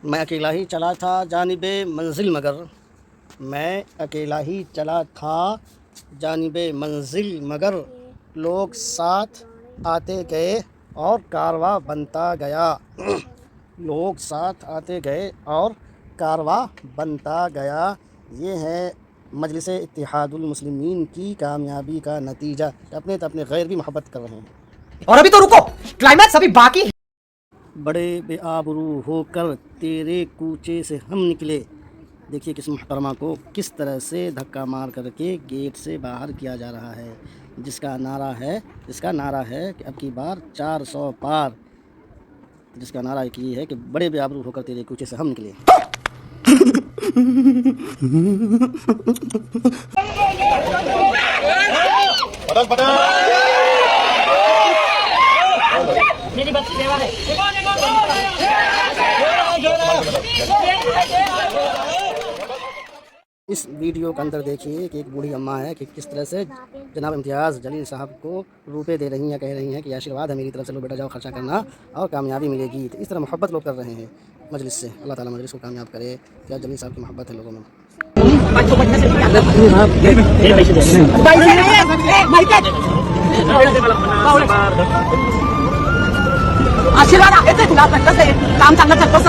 मैं अकेला ही चला था जानिबे मंजिल मगर, मैं अकेला ही चला था जानिबे मंजिल मगर, लोग साथ आते गए और कारवां बनता गया। लोग साथ आते गए और कारवां बनता गया। ये है मजलिस इत्तेहादुल मुस्लिमीन की कामयाबी का नतीजा। अपने तो अपने गैर भी मोहब्बत कर रहे हैं। और अभी तो रुको, क्लाइमैक्स अभी बाकी है। बड़े बेआबरू होकर तेरे कूचे से हम निकले। देखिए किस मुहतरमा को किस तरह से धक्का मार करके गेट से बाहर किया जा रहा है, जिसका नारा है कि अब की बार 400 पार, जिसका नारा एक ये है कि बड़े बेआबरू होकर तेरे कूचे से हम निकले। इस वीडियो के अंदर देखिए कि एक बूढ़ी अम्मा है कि किस तरह से जनाब इम्तियाज़ जलील साहब को रुपए दे रही हैं, कह रही हैं कि आशीर्वाद है मेरी तरफ से, लो बेटा जाओ खर्चा करना और कामयाबी मिलेगी। तो इस तरह मोहब्बत लोग कर रहे हैं मजलिस से। अल्लाह ताला मजलिस को कामयाब करे। इम्तियाज़ जलील साहब की मोहब्बत है लोगों में। आशीर्वाद आहे ते तुला, काम चांगलं करतोस।